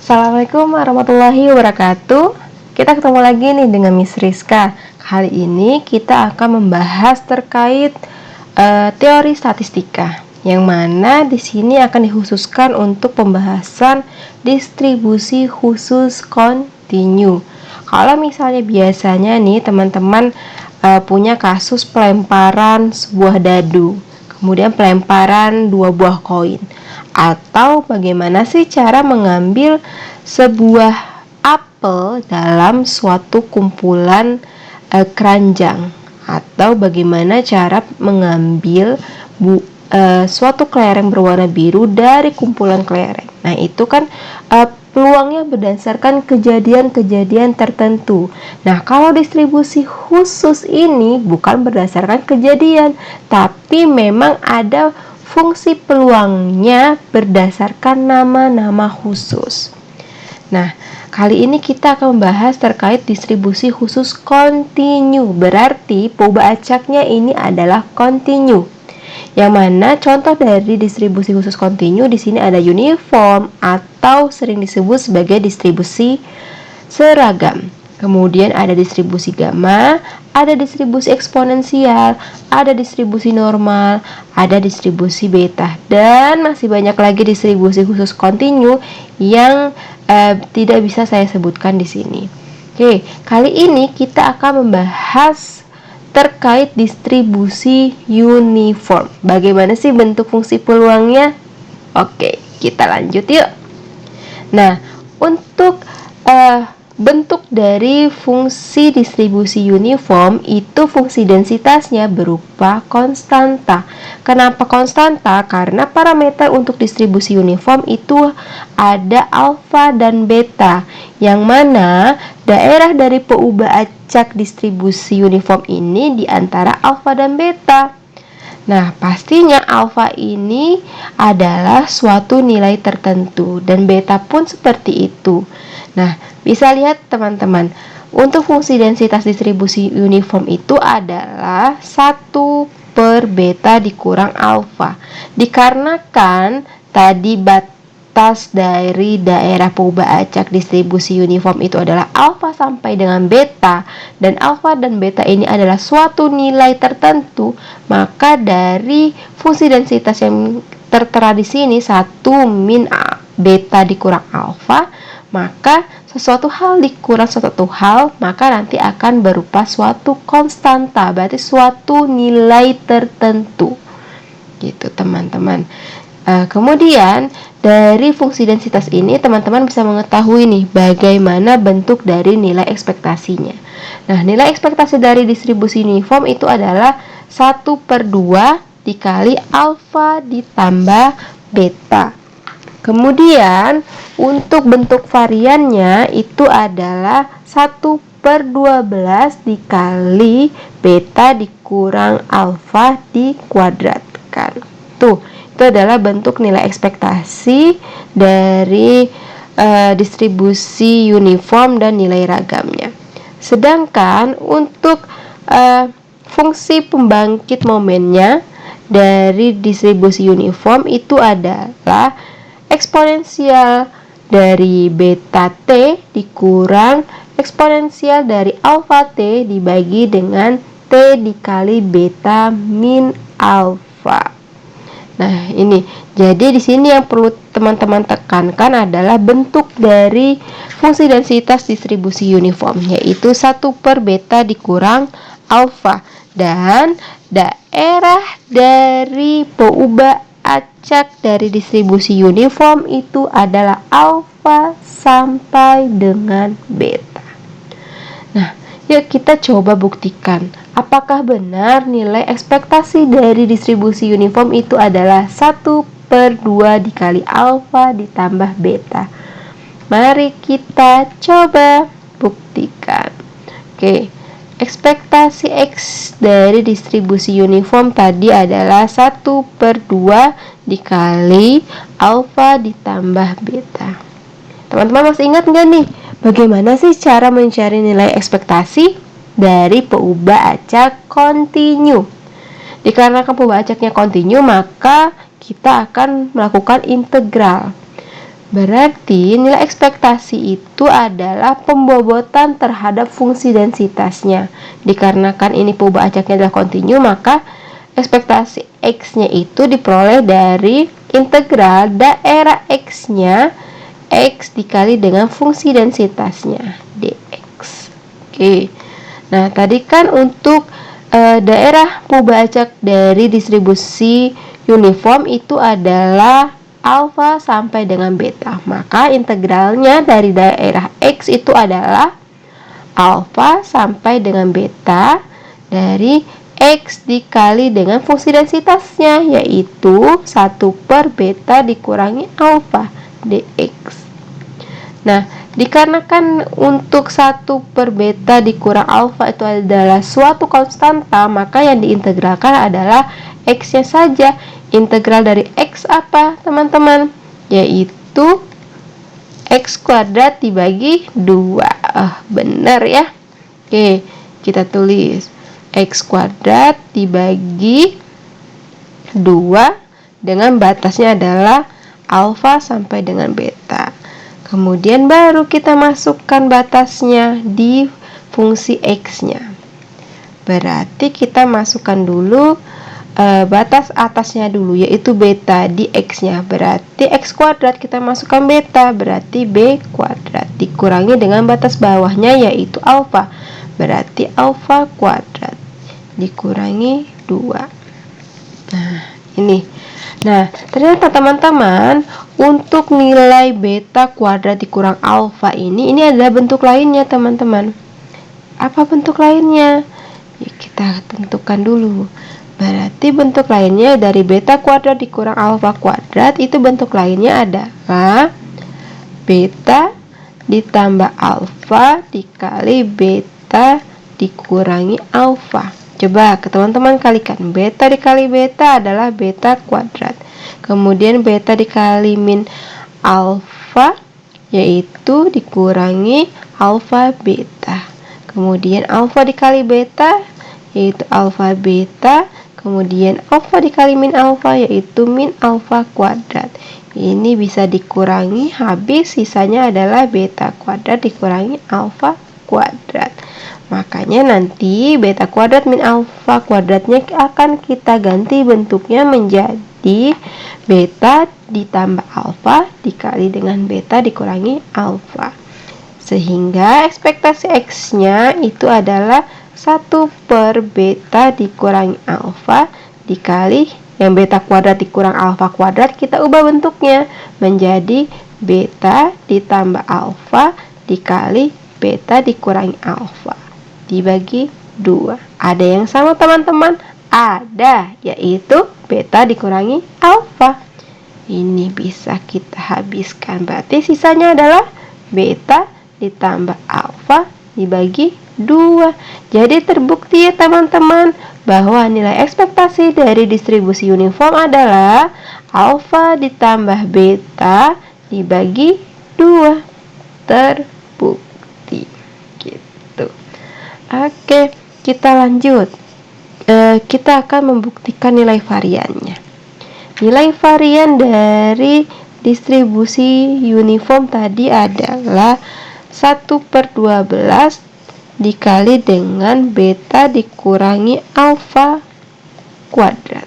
Assalamualaikum warahmatullahi wabarakatuh. Kita ketemu lagi nih dengan Miss Rizka. Kali ini kita akan membahas terkait teori statistika, yang mana di sini akan dikhususkan untuk pembahasan distribusi khusus kontinu. Kalau misalnya biasanya nih teman-teman punya kasus pelemparan sebuah dadu, kemudian pelemparan 2 buah koin, atau bagaimana sih cara mengambil sebuah apel dalam suatu kumpulan keranjang, atau bagaimana cara mengambil suatu kelereng berwarna biru dari kumpulan kelereng. Nah, itu kan peluangnya berdasarkan kejadian-kejadian tertentu. Nah, kalau distribusi khusus ini bukan berdasarkan kejadian, tapi memang ada fungsi peluangnya berdasarkan nama-nama khusus. Nah, kali ini kita akan membahas terkait distribusi khusus kontinu. Berarti peubah acaknya ini adalah kontinu. Yang mana contoh dari distribusi khusus kontinu di sini ada uniform atau sering disebut sebagai distribusi seragam. Kemudian ada distribusi gamma, ada distribusi eksponensial, ada distribusi normal, ada distribusi beta, dan masih banyak lagi distribusi khusus kontinu yang tidak bisa saya sebutkan di sini. Oke, kali ini kita akan membahas terkait distribusi uniform. Bagaimana sih bentuk fungsi peluangnya? Oke, kita lanjut yuk. Nah, untuk bentuk dari fungsi distribusi uniform itu fungsi densitasnya berupa konstanta. Kenapa konstanta? Karena parameter untuk distribusi uniform itu ada alfa dan beta, yang mana daerah dari peubah acak distribusi uniform ini di antara alfa dan beta. Nah, pastinya alfa ini adalah suatu nilai tertentu dan beta pun seperti itu. Nah, bisa lihat teman-teman, untuk fungsi densitas distribusi uniform itu adalah 1 per beta dikurang alfa. Dikarenakan tadi batas dari daerah peubah acak distribusi uniform itu adalah alfa sampai dengan beta, dan alfa dan beta ini adalah suatu nilai tertentu, maka dari fungsi densitas yang tertera di sini 1 min beta dikurang alfa, maka sesuatu hal dikurang suatu hal, maka nanti akan berupa suatu konstanta, berarti suatu nilai tertentu, gitu teman-teman. Kemudian dari fungsi densitas ini teman-teman bisa mengetahui nih bagaimana bentuk dari nilai ekspektasinya. Nah, nilai ekspektasi dari distribusi uniform itu adalah 1/2 dikali alfa ditambah beta. Kemudian untuk bentuk variannya itu adalah 1/12 dikali beta dikurang alfa dikuadratkan. Tuh, itu adalah bentuk nilai ekspektasi dari distribusi uniform dan nilai ragamnya. Sedangkan untuk fungsi pembangkit momennya dari distribusi uniform itu adalah eksponensial dari beta t dikurang eksponensial dari alfa t dibagi dengan t dikali beta min alfa. Nah, ini jadi di sini yang perlu teman-teman tekankan adalah bentuk dari fungsi densitas distribusi uniform, yaitu 1 per beta dikurang alfa, dan daerah dari peubah acak dari distribusi uniform itu adalah alfa sampai dengan beta. Nah, yuk kita coba buktikan apakah benar nilai ekspektasi dari distribusi uniform itu adalah 1/2 dikali alfa ditambah beta. Mari kita coba buktikan. Oke, ekspektasi X dari distribusi uniform tadi adalah 1/2 dikali alfa ditambah beta. Teman-teman masih ingat nggak nih, bagaimana sih cara mencari nilai ekspektasi dari peubah acak kontinu? Dikarenakan peubah acaknya kontinu, maka kita akan melakukan integral. Berarti nilai ekspektasi itu adalah pembobotan terhadap fungsi densitasnya. Dikarenakan ini perubahan acaknya adalah kontinu, maka ekspektasi X-nya itu diperoleh dari integral daerah X-nya X dikali dengan fungsi densitasnya dx. Oke. Nah, tadi kan untuk daerah perubahan acak dari distribusi uniform itu adalah alfa sampai dengan beta. Maka integralnya dari daerah X itu adalah alfa sampai dengan beta dari X dikali dengan fungsi densitasnya, yaitu 1/beta dikurangi alfa dx. Nah, dikarenakan untuk 1/beta dikurang alfa itu adalah suatu konstanta, maka yang diintegralkan adalah X-nya saja. Integral dari X apa, teman-teman? Yaitu X kuadrat dibagi 2. Benar ya. Oke, kita tulis X kuadrat dibagi 2 dengan batasnya adalah alfa sampai dengan beta. Kemudian baru kita masukkan batasnya di fungsi X-nya. Berarti kita masukkan dulu batas atasnya dulu, yaitu beta di X-nya. Berarti X kuadrat kita masukkan beta, berarti B kuadrat dikurangi dengan batas bawahnya, yaitu alfa. Berarti alfa kuadrat dikurangi 2. Nah, ini. Nah, ternyata teman-teman, untuk nilai beta kuadrat dikurang alfa ini adalah bentuk lainnya, teman-teman. Apa bentuk lainnya? Ya, kita tentukan dulu. Berarti bentuk lainnya dari beta kuadrat dikurang alfa kuadrat, itu bentuk lainnya adalah beta ditambah alfa dikali beta dikurangi alfa. Coba ke teman-teman kalikan, beta dikali beta adalah beta kuadrat. Kemudian beta dikali min alfa, yaitu dikurangi alfa beta. Kemudian alfa dikali beta, yaitu alfa beta. Kemudian alfa dikali min alfa, yaitu min alfa kuadrat. Ini bisa dikurangi, habis sisanya adalah beta kuadrat dikurangi alfa kuadrat. Makanya nanti beta kuadrat min alfa kuadratnya akan kita ganti bentuknya menjadi beta ditambah alfa dikali dengan beta dikurangi alfa. Sehingga ekspektasi X-nya itu adalah 1/beta dikurangi alfa dikali yang beta kuadrat dikurang alfa kuadrat, kita ubah bentuknya menjadi beta ditambah alfa dikali beta dikurangi alfa dibagi 2. Ada yang sama, teman-teman? Ada, yaitu beta dikurangi alfa. Ini bisa kita habiskan. Berarti sisanya adalah beta ditambah alfa dibagi 2. Jadi terbukti ya, teman-teman, bahwa nilai ekspektasi dari distribusi uniform adalah alfa ditambah beta dibagi 2. Terbukti. Gitu. Oke, kita lanjut. Kita akan membuktikan nilai variannya. Nilai varian dari distribusi uniform tadi adalah 1/12 dikali dengan beta dikurangi alfa kuadrat.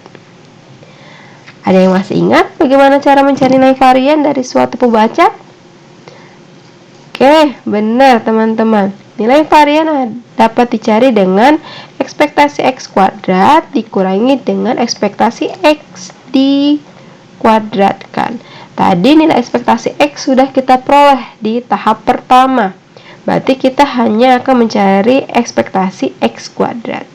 Ada yang masih ingat bagaimana cara mencari nilai varian dari suatu pembaca? Oke, benar teman-teman. Nilai varian dapat dicari dengan ekspektasi X kuadrat dikurangi dengan ekspektasi X dikuadratkan. Tadi nilai ekspektasi X sudah kita peroleh di tahap pertama. Berarti kita hanya akan mencari ekspektasi X kuadrat.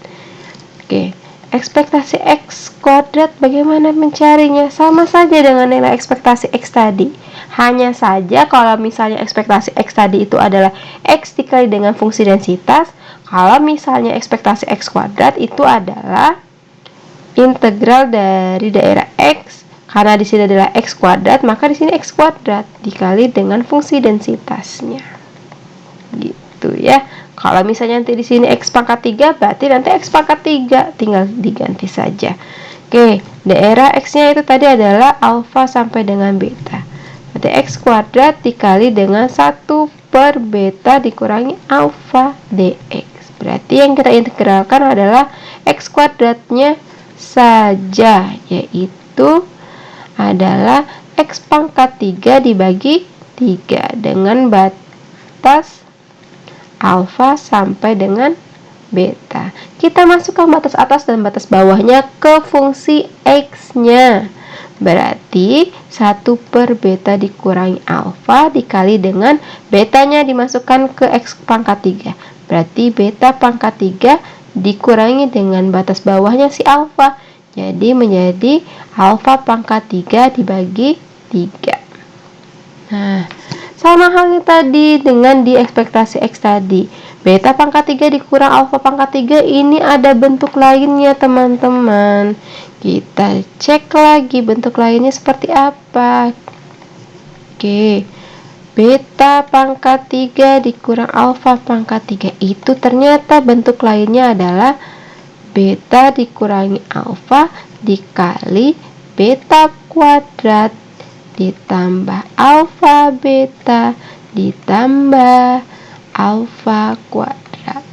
Oke, ekspektasi X kuadrat bagaimana mencarinya? Sama saja dengan nilai ekspektasi X tadi. Hanya saja kalau misalnya ekspektasi X tadi itu adalah X dikali dengan fungsi densitas, kalau misalnya ekspektasi X kuadrat itu adalah integral dari daerah X. Karena di sini adalah X kuadrat, maka di sini X kuadrat dikali dengan fungsi densitasnya. Gitu ya. Kalau misalnya nanti di sini X pangkat 3, berarti nanti X pangkat 3 tinggal diganti saja. Oke, daerah X-nya itu tadi adalah alfa sampai dengan beta. Berarti X kuadrat dikali dengan 1 per beta dikurangi alfa dx. Berarti yang kita integralkan adalah X kuadratnya saja, yaitu adalah X pangkat 3 dibagi 3 dengan batas alfa sampai dengan beta. Kita masukkan batas atas dan batas bawahnya ke fungsi X-nya. Berarti 1 per beta dikurangi alfa dikali dengan betanya dimasukkan ke X pangkat 3. Berarti beta pangkat 3 dikurangi dengan batas bawahnya si alfa. Jadi menjadi alfa pangkat 3 dibagi 3. Nah, sama halnya tadi dengan di ekspektasi X tadi. Beta pangkat 3 dikurang alfa pangkat 3 ini ada bentuk lainnya teman-teman. Kita cek lagi bentuk lainnya seperti apa. Oke. Beta pangkat 3 dikurang alfa pangkat 3 itu ternyata bentuk lainnya adalah beta dikurangi alfa dikali beta kuadrat ditambah alfa beta ditambah alfa kuadrat.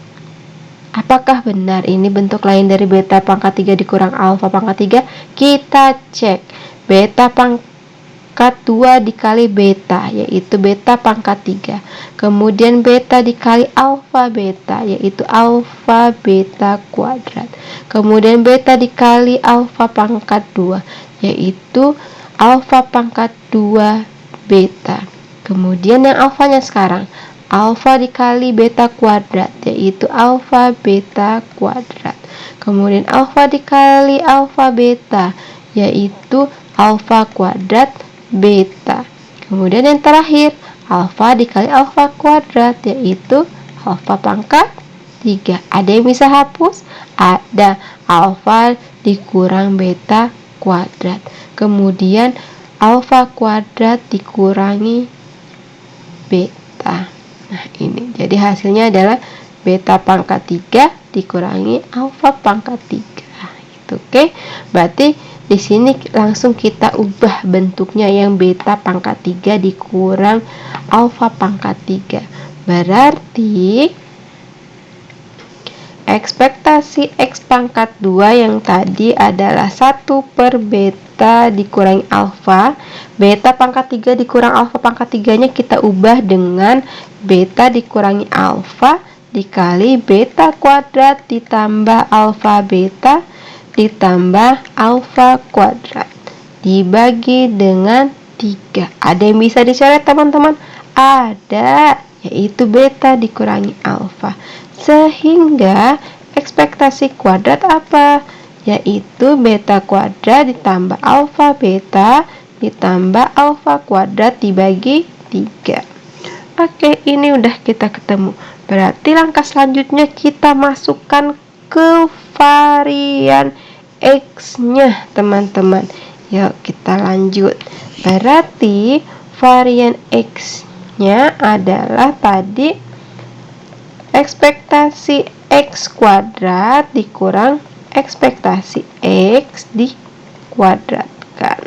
Apakah benar ini bentuk lain dari beta pangkat 3 dikurang alfa pangkat 3? Kita cek. Beta pangkat 2 dikali beta, yaitu beta pangkat 3. Kemudian beta dikali alfa beta, yaitu alfa beta kuadrat. Kemudian beta dikali alfa pangkat 2, yaitu alfa pangkat 2 beta. Kemudian yang alfanya sekarang, alfa dikali beta kuadrat, yaitu alfa beta kuadrat. Kemudian alfa dikali alfa beta, yaitu alfa kuadrat beta. Kemudian yang terakhir, alfa dikali alfa kuadrat, yaitu alfa pangkat 3. Ada yang bisa hapus? Ada. Alfa dikurang beta kuadrat. Kemudian alfa kuadrat dikurangi beta. Nah, ini. Jadi hasilnya adalah beta pangkat 3 dikurangi alfa pangkat 3. Itu oke. Berarti di sini langsung kita ubah bentuknya yang beta pangkat 3 dikurang alfa pangkat 3. Berarti ekspektasi X pangkat 2 yang tadi adalah 1 per beta dikurangi alfa. Beta pangkat 3 dikurang alfa pangkat 3 nya kita ubah dengan beta dikurangi alfa dikali beta kuadrat ditambah alfa beta ditambah alfa kuadrat dibagi dengan 3. Ada yang bisa dicoret teman-teman? Ada, yaitu beta dikurangi alfa. Sehingga ekspektasi kuadrat apa? Yaitu beta kuadrat ditambah alfa beta ditambah alfa kuadrat dibagi 3. Oke, ini udah kita ketemu. Berarti langkah selanjutnya kita masukkan ke varian X-nya teman-teman. Yuk kita lanjut. Berarti varian X-nya adalah tadi ekspektasi X kuadrat dikurang ekspektasi X dikuadratkan.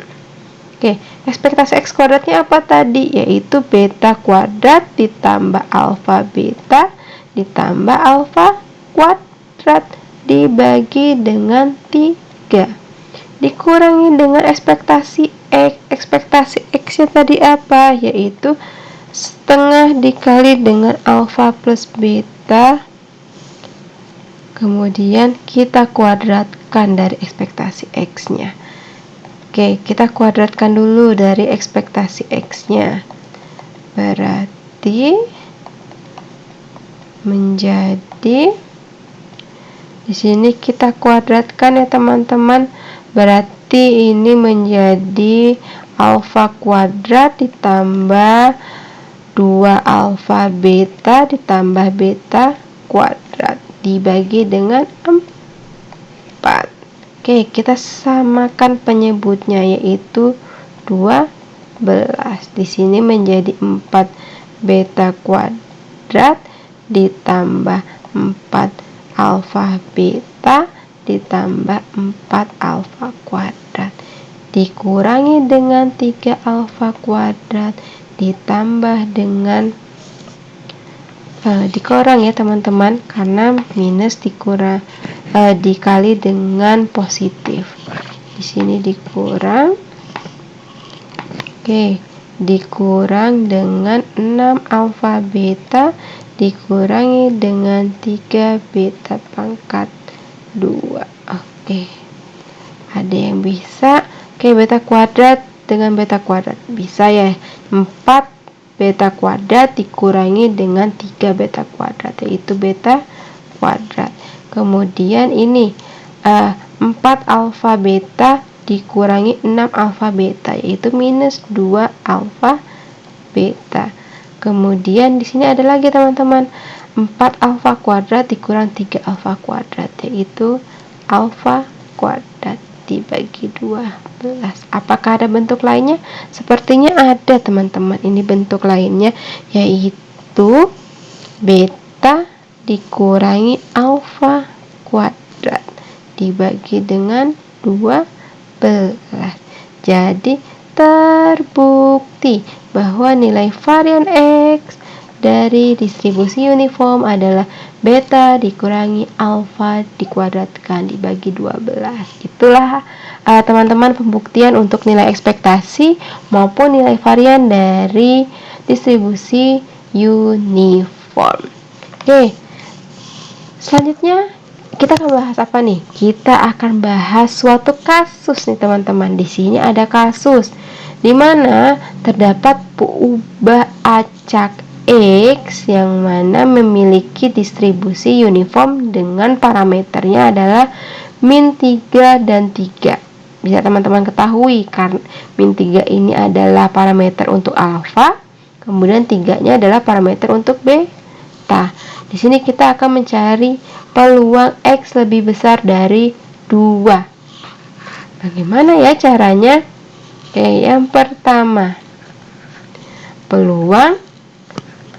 Oke, ekspektasi X kuadratnya apa tadi? Yaitu beta kuadrat ditambah alfa beta ditambah alfa kuadrat dibagi dengan 3 dikurangi dengan ekspektasi X. Ekspektasi X nya tadi apa? Yaitu setengah dikali dengan alfa plus beta, kemudian kita kuadratkan dari ekspektasi X nya. Oke, kita kuadratkan dulu dari ekspektasi X nya. Berarti menjadi, di sini kita kuadratkan ya teman-teman. Berarti ini menjadi alfa kuadrat ditambah 2 alfa beta ditambah beta kuadrat dibagi dengan 4. Oke, kita samakan penyebutnya yaitu 12. Di sini menjadi 4 beta kuadrat ditambah 4 alfa beta ditambah 4 alfa kuadrat dikurangi dengan 3 alfa kuadrat ditambah dengan dikurang ya teman-teman, karena minus dikali dengan positif. Di sini dikurang, dikurang dengan 6 alfa beta dikurangi dengan 3 beta pangkat 2. Ada yang bisa? Beta kuadrat dengan beta kuadrat bisa ya. 4 beta kuadrat dikurangi dengan 3 beta kuadrat, yaitu beta kuadrat. Kemudian ini 4 alfa beta dikurangi 6 alfa beta, yaitu minus 2 alfa beta. Kemudian di sini ada lagi teman-teman, 4 alfa kuadrat dikurang 3 alfa kuadrat, yaitu alfa kuadrat dibagi 12. Apakah ada bentuk lainnya? Sepertinya ada teman-teman. Ini bentuk lainnya, yaitu beta dikurangi alfa kuadrat dibagi dengan 12. Jadi terbukti bahwa nilai varian X dari distribusi uniform adalah beta dikurangi alfa dikuadratkan dibagi 12. Itulah teman-teman pembuktian untuk nilai ekspektasi maupun nilai varian dari distribusi uniform. Selanjutnya kita akan bahas apa nih? Kita akan bahas suatu kasus nih teman-teman. Di sini ada kasus di mana terdapat peubah acak X yang mana memiliki distribusi uniform dengan parameternya adalah min 3 dan 3. Bisa teman-teman ketahui karena min 3 ini adalah parameter untuk alfa, kemudian 3-nya adalah parameter untuk beta. Di sini kita akan mencari peluang X lebih besar dari 2. Bagaimana ya caranya? Yang pertama, peluang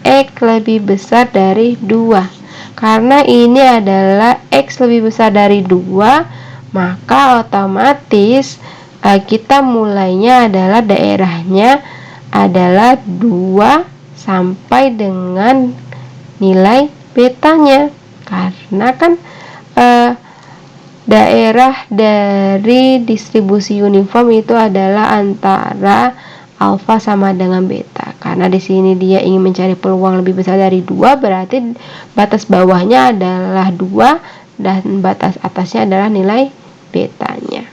X lebih besar dari 2. Karena ini adalah X lebih besar dari 2, maka otomatis kita mulainya adalah daerahnya adalah 2 sampai dengan nilai betanya. Karena kan daerah dari distribusi uniform itu adalah antara alfa sama dengan beta. Karena di sini dia ingin mencari peluang lebih besar dari 2, berarti batas bawahnya adalah 2 dan batas atasnya adalah nilai betanya.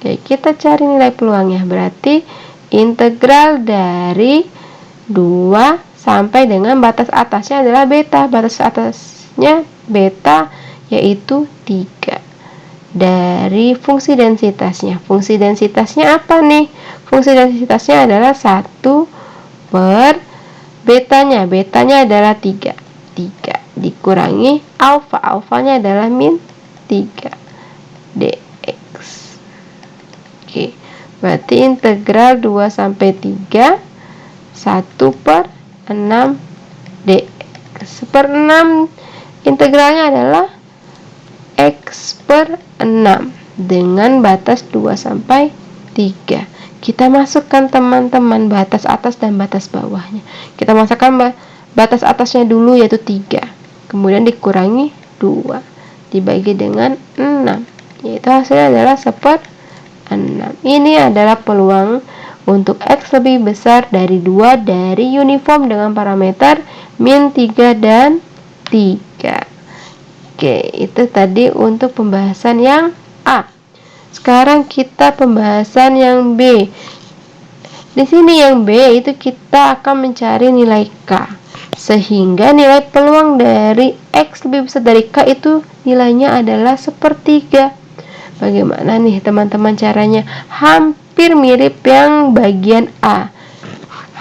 Kita cari nilai peluangnya. Berarti integral dari 2 sampai dengan batas atasnya adalah beta. Batas atasnya beta yaitu 3. Dari fungsi densitasnya. Fungsi densitasnya apa nih? Fungsi densitasnya adalah 1 per betanya. Betanya adalah 3. 3 dikurangi alfa. Alfanya adalah min 3 dx. Berarti integral 2 sampai 3 1 per 6 dx. Per 6 integralnya adalah X per 6 dengan batas 2 sampai 3. Kita masukkan teman-teman batas atas dan batas bawahnya. Kita masukkan batas atasnya dulu yaitu 3. Kemudian dikurangi 2 dibagi dengan 6. Yaitu hasilnya adalah 1/6. Ini adalah peluang untuk X lebih besar dari 2 dari uniform dengan parameter min 3 dan 3. Itu tadi untuk pembahasan yang A. Sekarang kita pembahasan yang B. Di sini yang B itu kita akan mencari nilai K. Sehingga nilai peluang dari X lebih besar dari K itu nilainya adalah 1/3. Bagaimana nih teman-teman caranya? Hampir mirip yang bagian A.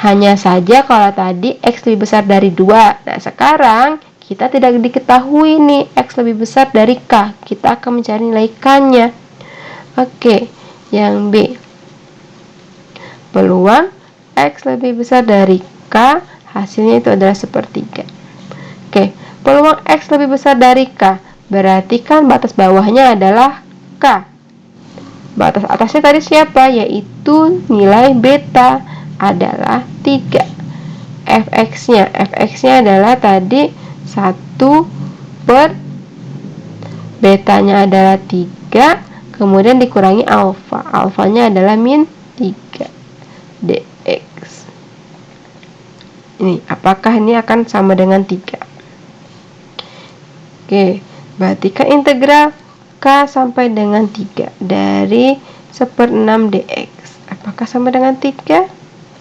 Hanya saja kalau tadi X lebih besar dari 2. Nah, sekarang kita tidak diketahui nih X lebih besar dari K. Kita akan mencari nilai K-nya. Yang B. Peluang X lebih besar dari K, hasilnya itu adalah 1/3. Peluang X lebih besar dari K, berarti kan batas bawahnya adalah K. Batas atasnya tadi siapa? Yaitu nilai beta adalah 3. Fx-nya adalah tadi 1 per betanya adalah 3, kemudian dikurangi alfa. Alfanya adalah min 3 dx. Ini, apakah ini akan sama dengan 3? Oke, berarti kan integral K sampai dengan 3 dari 1/6 dx. Apakah sama dengan 3?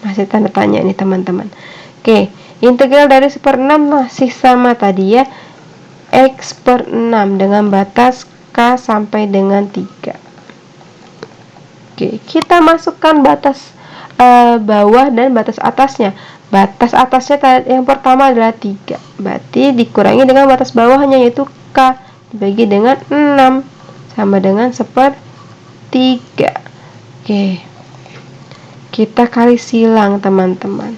Masih tanda tanya nih teman-teman. Oke, integral dari 1/6 masih sama tadi ya. X per 6 dengan batas K sampai dengan 3. Oke, kita masukkan batas bawah dan batas atasnya. Batas atasnya yang pertama adalah 3, berarti dikurangi dengan batas bawahnya yaitu K dibagi dengan 6 sama dengan 1/3. Oke, kita kali silang teman-teman,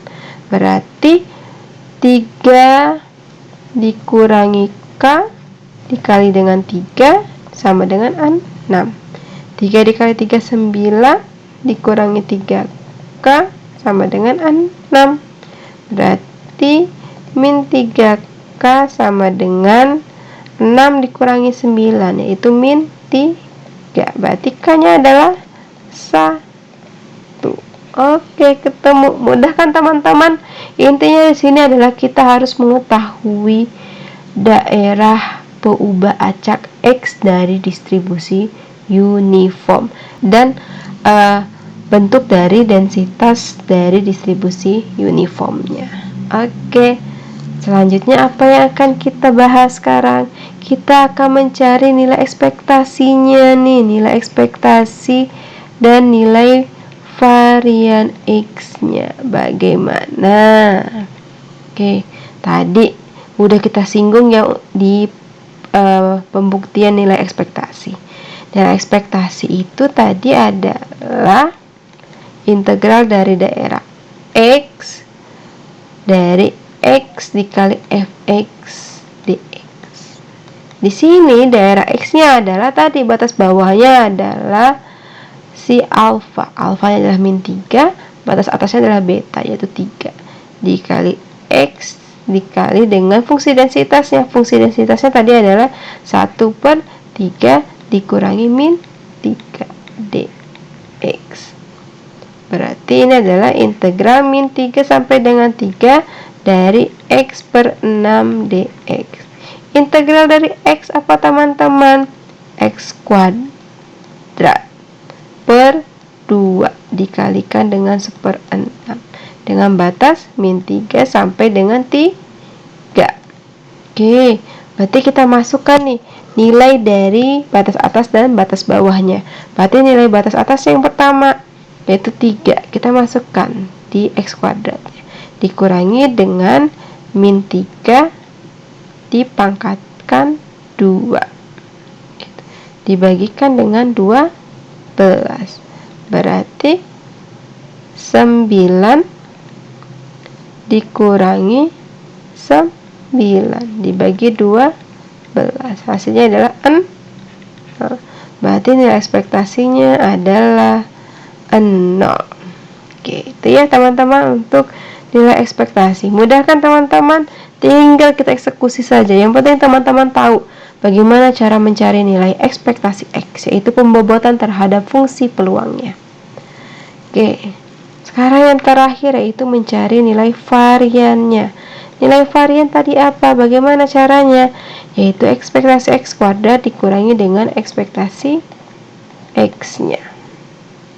berarti 3 dikurangi K dikali dengan 3 sama dengan 6. 3 dikali 3 9, dikurangi 3K sama dengan 6. Berarti min 3K sama dengan 6 dikurangi 9, yaitu min 3. Berarti K-nya adalah 1. Oke, ketemu. Mudah kan teman-teman? Intinya di sini adalah kita harus mengetahui daerah peubah acak X dari distribusi uniform dan bentuk dari densitas dari distribusi uniformnya. Oke, selanjutnya apa yang akan kita bahas sekarang? Kita akan mencari nilai ekspektasinya nih, nilai ekspektasi dan nilai varian X-nya bagaimana? Oke, tadi udah kita singgung ya di pembuktian nilai ekspektasi. Nilai ekspektasi itu tadi adalah integral dari daerah X dari X dikali fx dx. Di sini daerah X-nya adalah tadi batas bawahnya adalah si alfa. Alfanya adalah min 3, batas atasnya adalah beta yaitu 3 dikali X dikali dengan fungsi densitasnya. Fungsi densitasnya tadi adalah 1/3 dikurangi min 3 dx. Berarti ini adalah integral min 3 sampai dengan 3 dari X per 6 dx. Integral dari X apa teman-teman? X kuadrat per 2 dikalikan dengan 1/6 dengan batas min 3 sampai dengan 3. Oke, berarti kita masukkan nih nilai dari batas atas dan batas bawahnya. Berarti nilai batas atas yang pertama yaitu 3 kita masukkan di X kuadrat dikurangi dengan min 3 dipangkatkan 2 dibagikan dengan 12, berarti 9 dikurangi 9 dibagi 12, hasilnya adalah 6. Berarti nilai ekspektasinya adalah 0. Oke, itu ya teman-teman untuk nilai ekspektasi. Mudah kan teman-teman? Tinggal kita eksekusi saja. Yang penting teman-teman tahu bagaimana cara mencari nilai ekspektasi X, yaitu pembobotan terhadap fungsi peluangnya. Oke, sekarang yang terakhir yaitu mencari nilai variannya. Nilai varian tadi apa? Bagaimana caranya? Yaitu ekspektasi X kuadrat dikurangi dengan ekspektasi X-nya.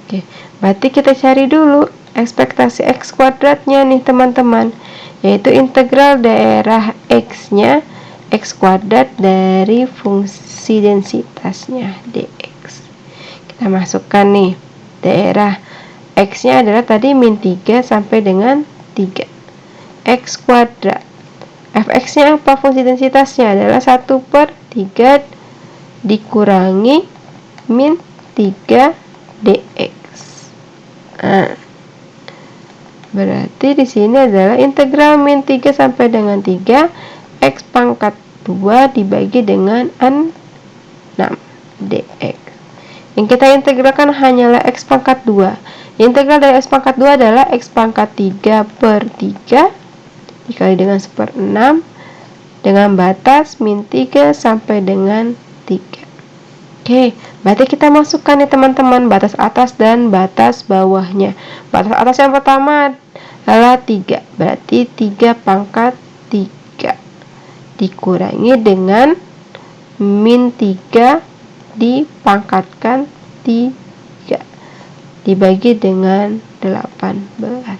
Oke, berarti kita cari dulu ekspektasi X kuadratnya nih teman-teman, yaitu integral daerah X-nya X kuadrat dari fungsi densitasnya dx. Kita masukkan nih daerah X-nya adalah tadi min 3 sampai dengan 3. X kuadrat fx-nya apa? Fungsi densitasnya adalah 1/3 dikurangi min 3 dx. Berarti di sini adalah integral min 3 sampai dengan 3 X pangkat 2 dibagi dengan 6 dx. Yang kita integralkan hanyalah X pangkat 2. Integral dari X pangkat 2 adalah X pangkat 3 per 3 dikali dengan 1/6 dengan batas min 3 sampai dengan 3. Oke, berarti kita masukkan nih teman-teman batas atas dan batas bawahnya. Batas atas yang pertama adalah 3, berarti 3 pangkat 3 dikurangi dengan min 3 dipangkatkan 3 dibagi dengan 18.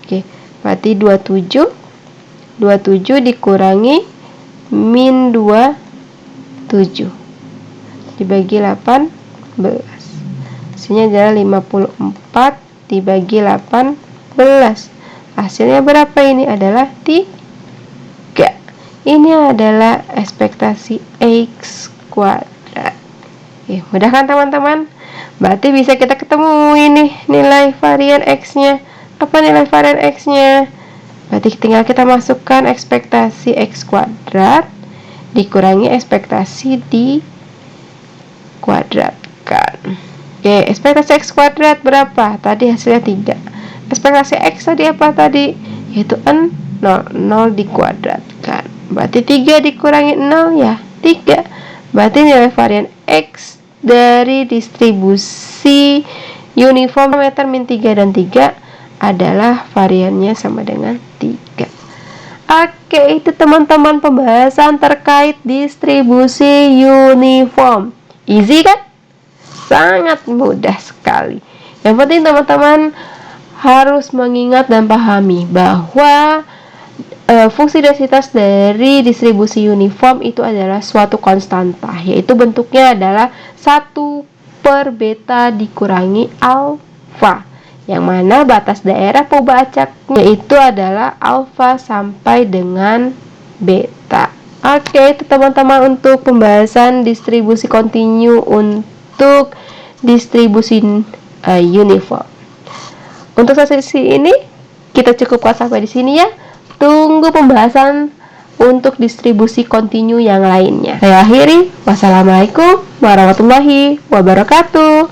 Oke, berarti 27 dikurangi min 27 dibagi 18, hasilnya adalah 54 dibagi 18. Hasilnya berapa? Ini adalah 3. Ini adalah ekspektasi X kuadrat. Oke, mudah kan teman-teman? Berarti bisa kita ketemu ini nilai varian X-nya. Apa nilai varian X-nya? Berarti tinggal kita masukkan ekspektasi X kuadrat dikurangi ekspektasi di kuadratkan. Oke, ekspektasi X kuadrat berapa? Tadi hasilnya 3. Ekspektasi X tadi apa tadi? Yaitu 0 dikuadratkan. Berarti 3 dikurangi 0 ya 3. Berarti nilai varian X dari distribusi uniform parameter min 3 dan 3 adalah variannya sama dengan 3. Oke, itu teman-teman pembahasan terkait distribusi uniform. Easy kan? Sangat mudah sekali. Yang penting teman-teman harus mengingat dan pahami bahwa fungsi densitas dari distribusi uniform itu adalah suatu konstanta, yaitu bentuknya adalah 1 per beta dikurangi alfa, yang mana batas daerah pembacaannya itu adalah alfa sampai dengan beta. Oke, itu teman-teman untuk pembahasan distribusi kontinu untuk distribusi uniform. Untuk sesi ini kita cukupkan sampai di sini ya. Tunggu pembahasan untuk distribusi kontinu yang lainnya. Saya akhiri. Wassalamualaikum warahmatullahi wabarakatuh.